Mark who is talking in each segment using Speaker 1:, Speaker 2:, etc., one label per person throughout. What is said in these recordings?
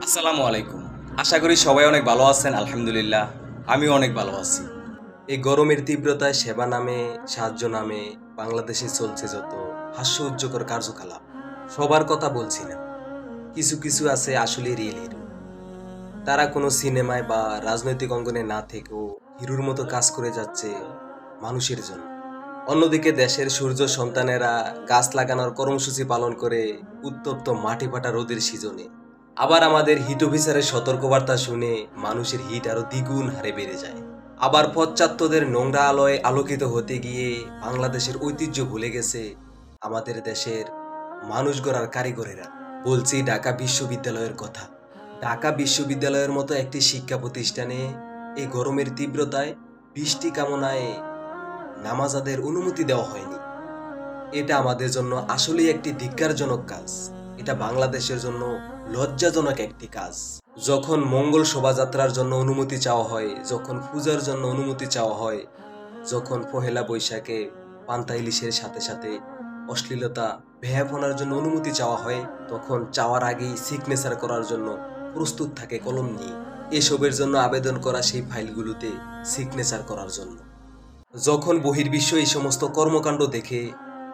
Speaker 1: আসসালামু আলাইকুম। আশা করি সবাই অনেক ভালো আছেন। আলহামদুলিল্লাহ আমিও অনেক ভালো আছি। এই গরমের তীব্রতায় সেবা নামে, সাহায্য নামে বাংলাদেশে চলছে যত হাস্যোজ্জকর কার্যকলাপ, সবার কথা বলছি না। কিছু কিছু আছে আসলে রিয়েল হিরো। তারা কোনো সিনেমায় বা রাজনৈতিক অঙ্গনে না থেকেও হিরোর মতো কাজ করে যাচ্ছে মানুষের জন্য। অন্যদিকে দেশের সূর্য সন্তানেরা গাছ লাগানোর কর্মসূচি পালন করে উত্তপ্ত মাটি ফাটা রোদের সিজনে। আবার আমাদের হিট অফিসারের সতর্কবার্তা শুনে মানুষের হিট আরো দ্বিগুণ হারে বেড়ে যায়। আবার পশ্চাত্যদের নোংরা আলোয় আলোকিত হতে গিয়ে বাংলাদেশের ঐতিহ্য ভুলে গেছে আমাদের দেশের মানুষ গড়ার কারিগরেরা। বলছি ঢাকা বিশ্ববিদ্যালয়ের কথা। ঢাকা বিশ্ববিদ্যালয়ের মতো একটি শিক্ষা প্রতিষ্ঠানে এই গরমের তীব্রতায় বৃষ্টি কামনায় নামাজাদের অনুমতি দেওয়া হয়নি। এটা আমাদের জন্য আসলেই একটি ধিক্কারজনক কাজ। এটা বাংলাদেশের জন্য লজ্জাজনক একটি কাজ। যখন মঙ্গল শোভাযাত্রার জন্য অনুমতি চাওয়া হয়, যখন পূজার জন্য অনুমতি চাওয়া হয়, যখন পহেলা বৈশাখে পান্তা ইলিশের সাথে সাথে অশ্লীলতা বেহায়াপনার জন্য অনুমতি চাওয়া হয়, তখন চাওয়ার আগেই সিগনেচার করার জন্য প্রস্তুত থাকে কলম নিয়ে। এসবের জন্য আবেদন করা সেই ফাইলগুলোতে সিগনেচার করার জন্য। যখন বহির্বিশ্ব এই সমস্ত কর্মকাণ্ড দেখে,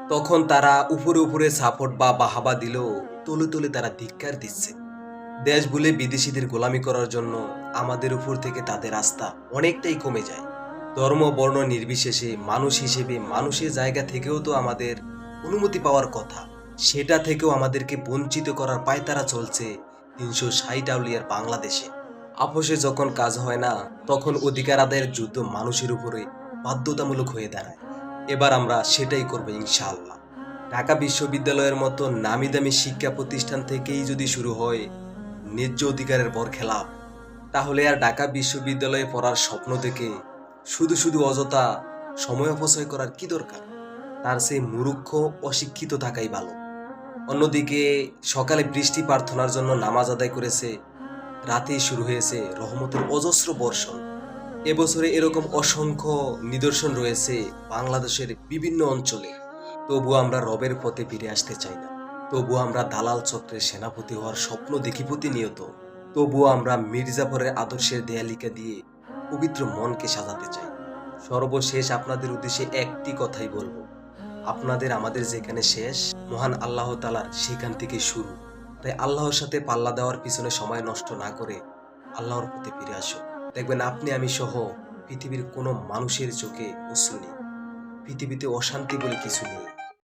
Speaker 1: তখন তারা উপরে উপরে সাপোর্ট বা বাহাবা দিলেও তলে তলে তারা ধিক্কার দিচ্ছে। দেশ ভুলে বিদেশিদের গোলামি করার জন্য আমাদের উপর থেকে তাদের আস্থা অনেকটাই কমে যায়। ধর্ম বর্ণ নির্বিশেষে মানুষ হিসেবে মানুষের জায়গা থেকেও তো আমাদের অনুমতি পাওয়ার কথা। সেটা থেকেও আমাদেরকে বঞ্চিত করার পায়তারা চলছে ৩৬০ আউলিয়ার বাংলাদেশে। আপোষে যখন কাজ হয় না, তখন অধিকার আদায়ের যুদ্ধ মানুষের উপরে বাধ্যতামূলক হয়ে দাঁড়ায়। এবার আমরা সেটাই করবো ইনশাআল্লাহ। ঢাকা বিশ্ববিদ্যালয়ের মতো নামি দামি শিক্ষা প্রতিষ্ঠান থেকেই যদি শুরু হয় ন্যায্য অধিকারের বরখেলাপ, তাহলে আর ঢাকা বিশ্ববিদ্যালয়ে পড়ার স্বপ্ন দেখে শুধু শুধু অযথা সময় অপচয় করার কি দরকার? তার সেই মূর্খ অশিক্ষিত থাকাই ভালো। অন্যদিকে সকালে বৃষ্টি প্রার্থনার জন্য নামাজ আদায় করেছে, রাতেই শুরু হয়েছে রহমতের অজস্র বর্ষণ। এবছরে এরকম অসংখ্য নিদর্শন রয়েছে বাংলাদেশের বিভিন্ন অঞ্চলে। তবু আমরা রবের পথে ফিরে আসতে চাই না। তবু আমরা দালাল চক্রের সেনাপতি হওয়ার স্বপ্ন দেখি প্রতিনিয়ত। তবুও আমরা মির্জাফরের আদর্শের দেয়ালিকা দিয়ে পবিত্র মনকে সাজাতে চাই। সর্বশেষ আপনাদের উদ্দেশ্যে একটি কথাই বলবো, আপনাদের আমাদের যেখানে শেষ, মহান আল্লাহ তাআলার সেখান থেকে শুরু। তাই আল্লাহর সাথে পাল্লা দেওয়ার পিছনে সময় নষ্ট না করে আল্লাহর পথে ফিরে আসো। দেখবেন আপনি আমি সহ পৃথিবীর কোনো মানুষের চোখে অশ্রু নেই। পৃথিবীতে অশান্তি বলে কিছু নেই।